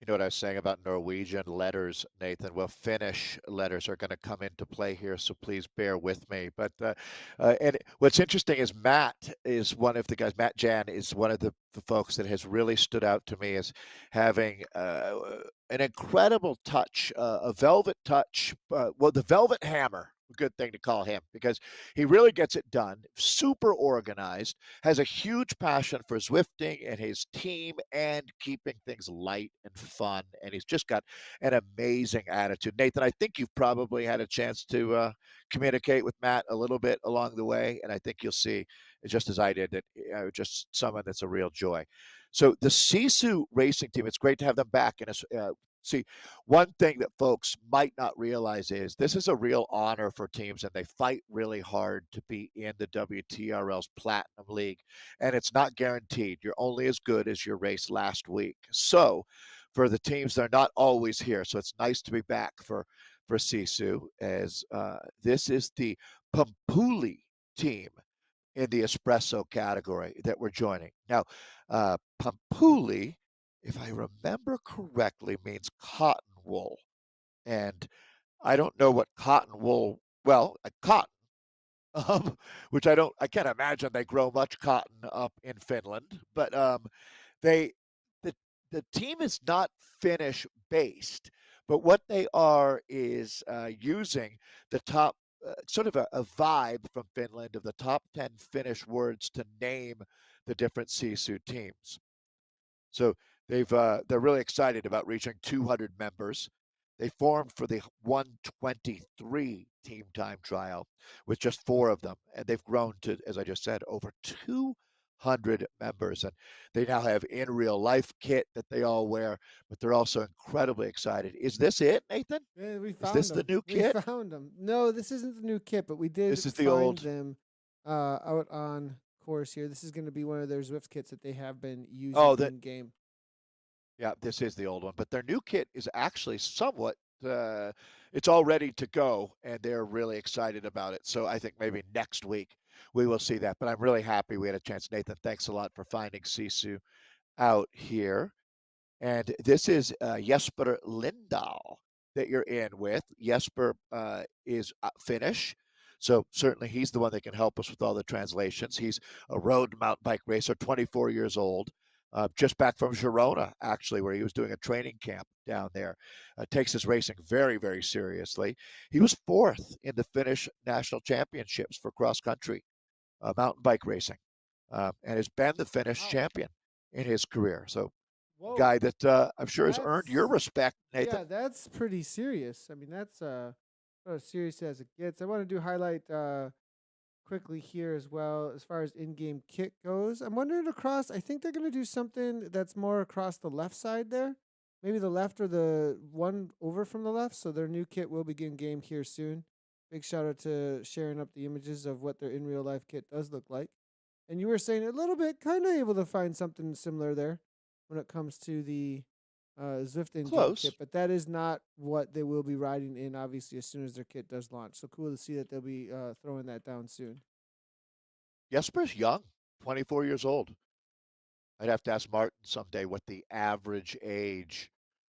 You know what I was saying about Norwegian letters, Nathan? Well, Finnish letters are going to come into play here, so please bear with me. But and what's interesting is Matt is one of the guys. Matt Jan is one of the folks that has really stood out to me as having an incredible touch, a velvet touch. Well, the velvet hammer. A good thing to call him because he really gets it done. Super organized, has a huge passion for Zwifting and his team and keeping things light and fun. And he's just got an amazing attitude. Nathan, I think you've probably had a chance to communicate with Matt a little bit along the way. And I think you'll see, just as I did, that just someone that's a real joy. So the Sisu Racing Team, it's great to have them back. And see, one thing that folks might not realize is this is a real honor for teams, and they fight really hard to be in the WTRL's Platinum League. And it's not guaranteed. You're only as good as your race last week. So for the teams, they're not always here. So it's nice to be back for Sisu, as this is the Pumpuli team in the espresso category that we're joining. Now, Pumpuli, if I remember correctly, means cotton wool. And I don't know what cotton wool, well, cotton, which I can't imagine they grow much cotton up in Finland, but they, the, the team is not Finnish based, but what they are is using the top, sort of a vibe from Finland of the top 10 Finnish words to name the different Sisu teams. So they're really excited about reaching 200 members. They formed for the 123 team time trial with just 4 of them, and they've grown to, as I just said, over 200 members. And they now have in real life kit that they all wear, but they're also incredibly excited. Is this it, Nathan? Yeah, we Is found this the them. new We kit? found them. No, this isn't the new kit, but we did This is the find old. them out on course here. This is going to be one of their Zwift kits that they have been using Oh, that in game. Yeah, this is the old one, but their new kit is actually somewhat. It's all ready to go, and they're really excited about it. So I think maybe next week we will see that. But I'm really happy we had a chance. Nathan, thanks a lot for finding Sisu out here. And this is Jesper Lindahl that you're in with. Jesper is Finnish. So certainly he's the one that can help us with all the translations. He's a road mountain bike racer, 24 years old, just back from Girona, actually, where he was doing a training camp down there. Takes his racing very, very seriously. He was 4th in the Finnish national championships for cross country mountain bike racing, and has been the Finnish Wow. champion in his career. So Whoa. guy that I'm sure has earned your That's respect, Nathan. yeah, that's pretty serious. I mean, that's about as serious as it gets. I want to highlight quickly here as well as far as in-game kit goes. I'm wondering across. I think they're going to do something that's more across the left side there. Maybe the left or the one over from the left. So their new kit will begin game here soon. Big shout out to sharing up the images of what their in real life kit does look like. And you were saying a little bit, kind of able to find something similar there when it comes to the Zwift in-game kit, Close. but that is not what they will be riding in. Obviously, as soon as their kit does launch, so cool to see that they'll be throwing that down soon. Jesper's young, 24 years old. I'd have to ask Martin someday what the average age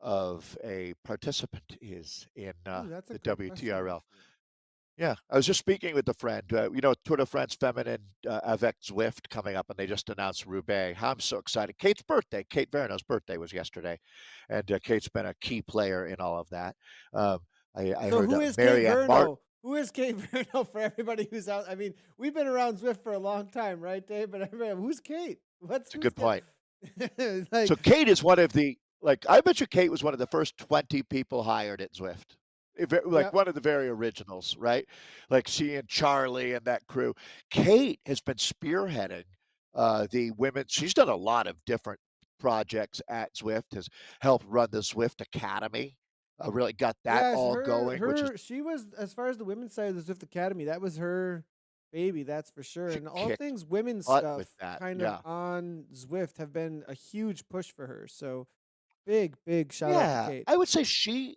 of a participant is in Ooh, that's a the good question, WTRL. actually. Yeah, I was just speaking with a friend. Tour de France Feminine avec Zwift coming up, and they just announced Roubaix. I'm so excited. Kate's birthday, Kate Verno's birthday was yesterday, and Kate's been a key player in all of that. Um, I So heard who is Kate Marianne Martin. Verno? Who is Kate Verno for everybody who's out? I mean, we've been around Zwift for a long time, right, Dave? But everybody, who's Kate? What's It's a who's good Kate? point. Like, So Kate is one of the I bet you Kate was one of the first 20 people hired at Zwift. Like yep. one of the very originals, right? Like she and Charlie and that crew. Kate has been spearheading the women. She's done a lot of different projects at Zwift. Has helped run the Zwift Academy. Really got that Yes, all going, which is she was as far as the women's side of the Zwift Academy. That was her baby, that's for sure. she And all kicked things women's butt with stuff, that. kind of Yeah, on Zwift, have been a huge push for her. So big shout out to yeah. Kate. I would say she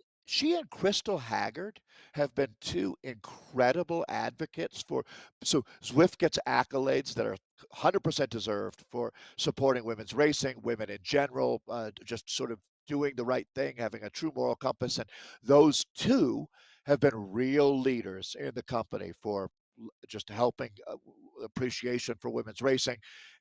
and Crystal Haggard have been 2 incredible advocates for. So Zwift gets accolades that are 100% deserved for supporting women's racing, women in general, just sort of doing the right thing, having a true moral compass. And those two have been real leaders in the company for just helping appreciation for women's racing.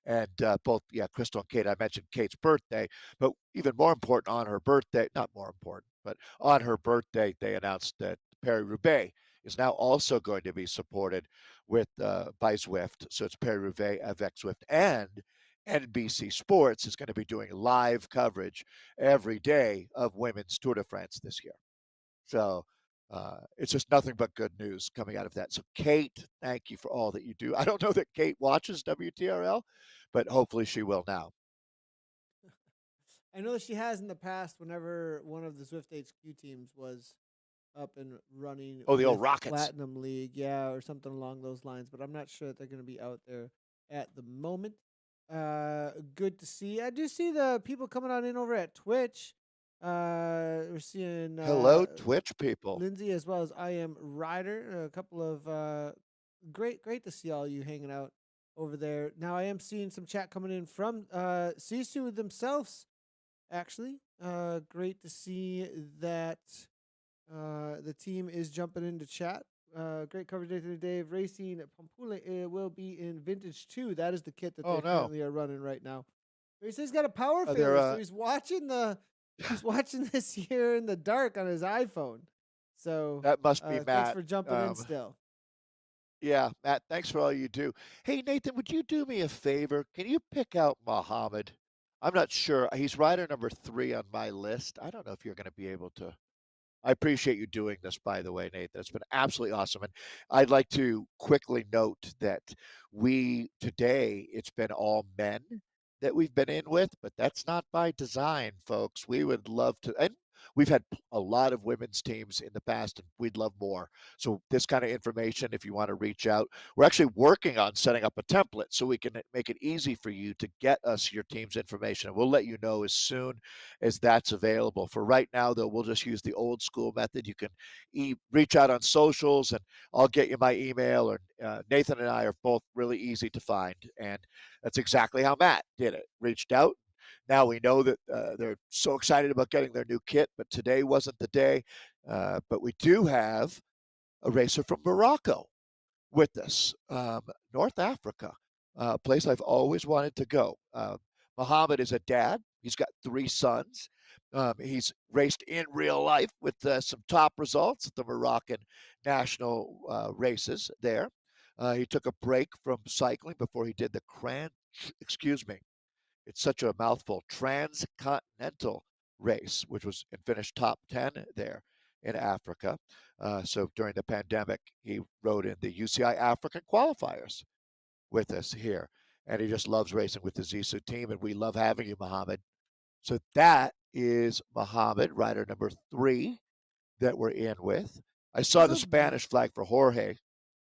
And both, yeah, Crystal and Kate, I mentioned Kate's birthday, but even more important, on her birthday, not more important, but on her birthday, they announced that Paris-Roubaix is now also going to be supported with by Zwift. So it's Paris-Roubaix avec Zwift, and NBC Sports is going to be doing live coverage every day of women's Tour de France this year. So it's just nothing but good news coming out of that. So, Kate, thank you for all that you do. I don't know that Kate watches WTRL, but hopefully she will now. I know that she has in the past whenever one of the Swift HQ teams was up and running Oh, the old with Rockets. Platinum League, yeah, or something along those lines. But I'm not sure that they're going to be out there at the moment. Good to see. I do see the people coming on in over at Twitch. We're seeing Hello, Twitch people. Lindsay as well as I Am Ryder. A couple of great to see all you hanging out over there. Now I am seeing some chat coming in from Sisu themselves. Actually, great to see that the team is jumping into chat. Great coverage day today, Dave. Racing Pumpuli will be in Vintage 2. That is the kit that Oh they no, currently are running right now. He says he's got a power they're failure, so he's watching this here in the dark on his iPhone. So that must be thanks Matt. for jumping in still. Yeah, Matt, thanks for all you do. Hey, Nathan, would you do me a favor? Can you pick out Muhammad? I'm not sure. He's rider number 3 on my list. I don't know if you're going to be able to. I appreciate you doing this, by the way, Nathan. It's been absolutely awesome. And I'd like to quickly note that today, it's been all men that we've been in with, but that's not by design, folks. We would love to, and we've had a lot of women's teams in the past, and we'd love more. So, this kind of information, if you want to reach out, we're actually working on setting up a template so we can make it easy for you to get us your team's information. And we'll let you know as soon as that's available. For right now, though, we'll just use the old school method. You can reach out on socials, and I'll get you my email. Or Nathan and I are both really easy to find, and that's exactly how Matt did it. Reached out. Now we know that they're so excited about getting their new kit, but today wasn't the day. But we do have a racer from Morocco with us. North Africa, a place I've always wanted to go. Muhammad is a dad. He's got 3 sons. He's raced in real life with some top results at the Moroccan national races there. He took a break from cycling before he did the excuse me, it's such a mouthful, transcontinental race, which was and finished top 10 there in Africa. So during the pandemic, he rode in the UCI African qualifiers with us here. And he just loves racing with the Sisu team, and we love having you, Mohammed. So that is Mohammed, rider number 3 that we're in with. I saw the Yeah, Spanish flag for Jorge.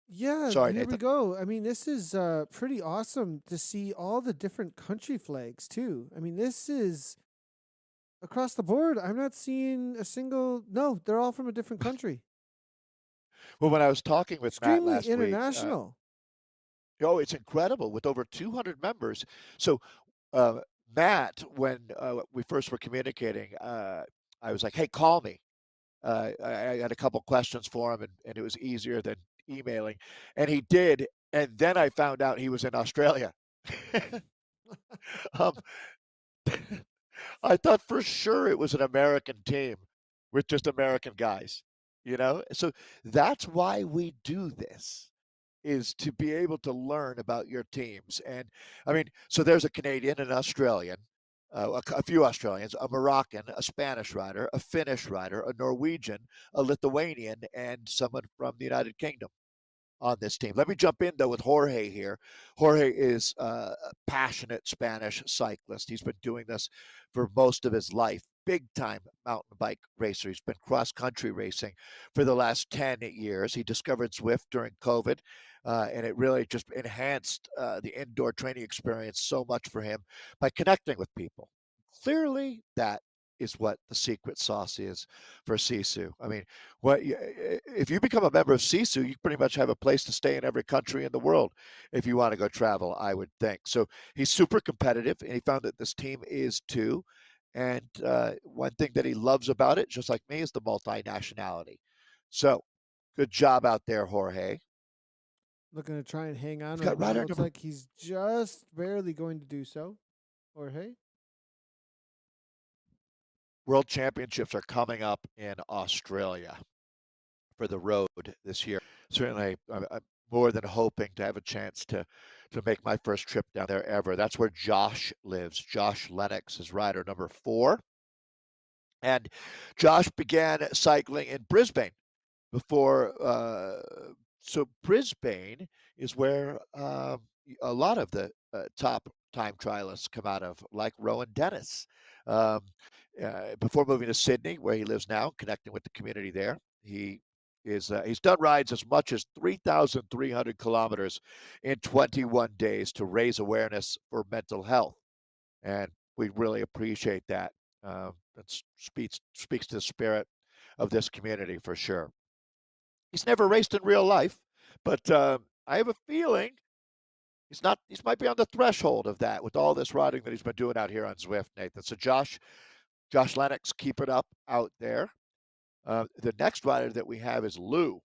yeah, Sorry, here we Nathan. go. I mean, this is pretty awesome to see all the different country flags too. I mean, this is across the board. I'm not seeing a single. No, they're all from a different country. Well, when I was talking with Matt Extremely last week, international. oh, it's incredible with over 200 members. So, uh, Matt, when we first were communicating, I was like, "Hey, call me." I had a couple questions for him, and it was easier than emailing, and he did. And then I found out he was in Australia. um, I thought for sure it was an American team with just American guys, you know. So that's why we do this, is to be able to learn about your teams. And I mean, so there's a Canadian, an Australian, a few Australians, a Moroccan, a Spanish rider, a Finnish rider, a Norwegian, a Lithuanian, and someone from the United Kingdom on this team. Let me jump in though with Jorge here. Jorge is a passionate Spanish cyclist. He's been doing this for most of his life. Big time mountain bike racer. He's been cross country racing for the last 10 years. He discovered Zwift during COVID, and it really just enhanced the indoor training experience so much for him by connecting with people. Clearly, that is what the secret sauce is for Sisu. I mean, if you become a member of Sisu, you pretty much have a place to stay in every country in the world if you want to go travel, I would think. So he's super competitive, and he found that this team is too. And one thing that he loves about it, just like me, is the multinationality. So good job out there, Jorge. Looking to try and hang on We've right got now. rider Looks number like he's just barely going to do so. Or hey, World Championships are coming up in Australia for the road this year. Certainly, I'm more than hoping to have a chance to make my first trip down there ever. That's where Josh lives. Josh Lennox is rider number 4, and Josh began cycling in Brisbane before. So Brisbane is where a lot of the top time trialists come out of, like Rowan Dennis. Um, before moving to Sydney, where he lives now, connecting with the community there, he's done rides as much as 3,300 kilometers in 21 days to raise awareness for mental health, and we really appreciate that. That speaks to the spirit of this community for sure. He's never raced in real life, but I have a feeling he might be on the threshold of that with all this riding that he's been doing out here on Zwift, Nathan. So Josh Lennox, keep it up out there. The next rider that we have is Lou.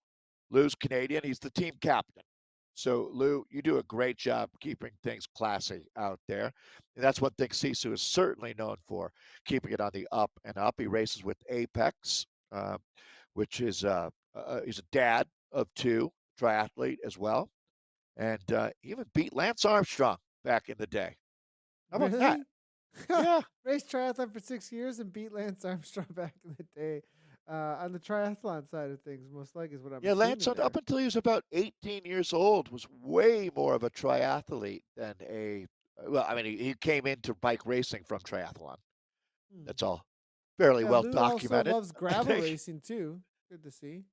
Lou's Canadian. He's the team captain. So Lou, you do a great job keeping things classy out there. And that's one thing Sisu is certainly known for, keeping it on the up and up. He races with Apex, which is he's a dad of 2, triathlete as well, and even beat Lance Armstrong back in the day. How about that? really? Yeah, Raced triathlon for 6 years and beat Lance Armstrong back in the day. On the triathlon side of things, most likely is what I'm yeah. Lance, assuming up there. until he was about 18 years old, was way more of a triathlete than a. Well, I mean, he came into bike racing from triathlon. Hmm. That's all fairly Yeah, well Lou also documented. loves I gravel think. racing too. Good to see.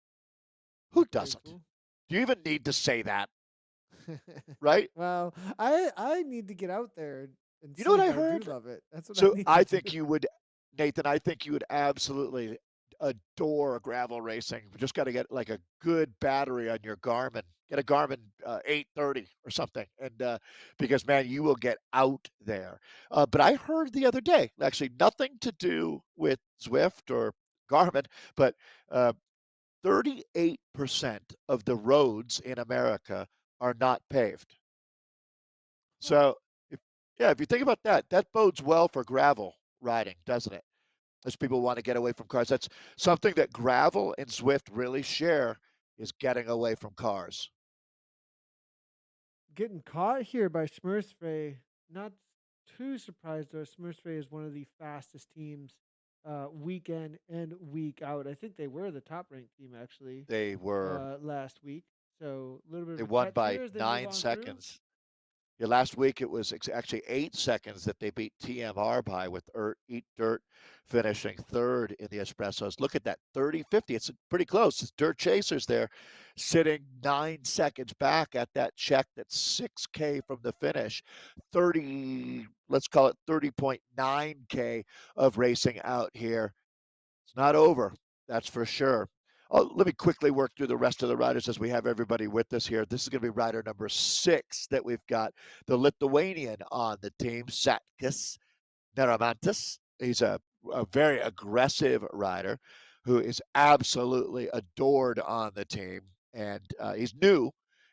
Who Very doesn't? cool. Do you even need to say that, right? Well, I need to get out there and You know see what if I I do heard? love it. That's what I So need to I do. think you would, Nathan. I think you would absolutely adore gravel racing. You just got to get like a good battery on your Garmin. Get a Garmin 830 or something, and because man, you will get out there. But I heard the other day, actually, nothing to do with Zwift or Garmin, but uh, 38% of the roads in America are not paved. Huh. So, if, yeah, if you think about that, that bodes well for gravel riding, doesn't it? As people want to get away from cars, that's something that gravel and Zwift really share is getting away from cars. Getting caught here by Smurfsray. Not too surprised though. Smurfsray is one of the fastest teams week in and week out. I think they were the top ranked team actually They were last week. So a little bit they of a won catch by here as they move nine on through. seconds. Yeah, last week it was actually 8 seconds that they beat TMR by with Eat Dirt finishing third in the Espressos. Look at that 30-50. It's pretty close. It's Dirt Chasers there sitting 9 seconds back at that check that's 6K from the finish. 30, let's call it 30.9K of racing out here. It's not over, that's for sure. Oh, let me quickly work through the rest of the riders as we have everybody with us here. This is going to be rider number 6 that we've got, the Lithuanian on the team, Satkis Neramantis. He's a very aggressive rider who is absolutely adored on the team, and he's new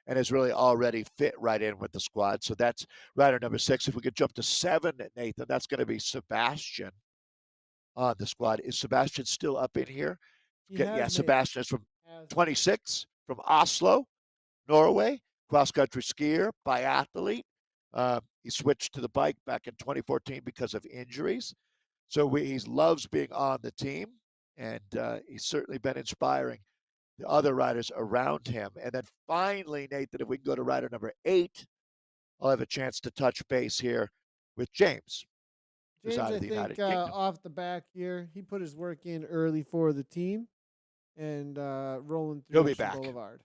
and is really already fit right in with the squad. So that's rider number 6. If we could jump to 7, Nathan, that's going to be Sebastian on the squad. Is Sebastian still up in here? He Yeah, has made it. Sebastian is from Has made it. 26 from Oslo, Norway, cross country skier, biathlete. He switched to the bike back in 2014 because of injuries. So he loves being on the team, and he's certainly been inspiring the other riders around him. And then finally, Nathan, if we can go to rider number 8, I'll have a chance to touch base here with James, who's James, out I of the think United Kingdom. off the back here, he put his work in early for the team and rolling He'll through be Ocean back. Boulevard.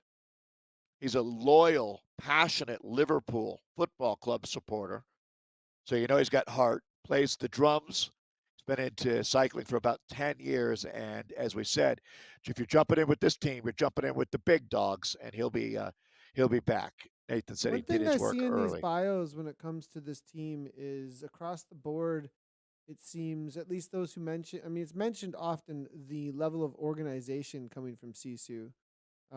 He's a loyal, passionate Liverpool Football Club supporter. So you know he's got heart. Plays the drums. He's been into cycling for about 10 years. And as we said, if you're jumping in with this team, you're jumping in with the big dogs, and he'll be back. Nathan said he One did thing his I work see in these early. bios when it comes to this team is across the board, it seems, at least those who mention, I mean, it's mentioned often the level of organization coming from Sisu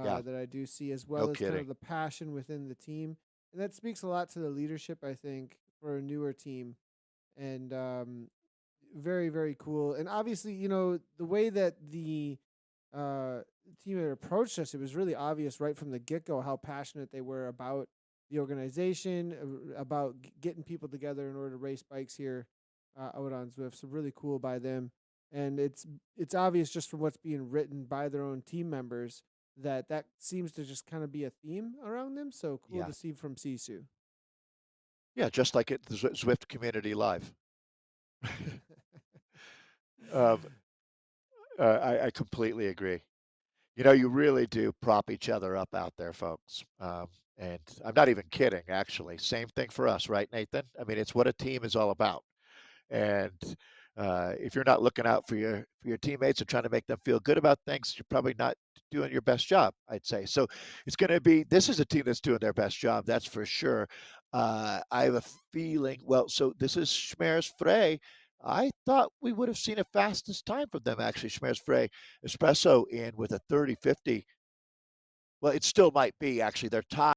Yeah, that I do see, as no well as kind kidding. of the passion within the team. And that speaks a lot to the leadership, I think, for a newer team. And very, very cool. And obviously, the way that the team had approached us, it was really obvious right from the get go how passionate they were about the organization, about getting people together in order to race bikes here out on Zwift. So really cool by them. And it's obvious just from what's being written by their own team members that that seems to just kind of be a theme around them. So cool Yeah, to see from Sisu. yeah, just like at the Zwift Community Live. Um, I completely agree. You know, you really do prop each other up out there, folks. And I'm not even kidding, actually. Same thing for us, right, Nathan? I mean, it's what a team is all about. And if you're not looking out for your teammates and trying to make them feel good about things, you're probably not doing your best job, I'd say. So it's going to be this is a team that's doing their best job, that's for sure. I have a feeling. Well, so this is Schmerz Frey. I thought we would have seen a fastest time from them actually. Schmerz Frey Espresso in with a 30:50. Well, it still might be actually. They're tied.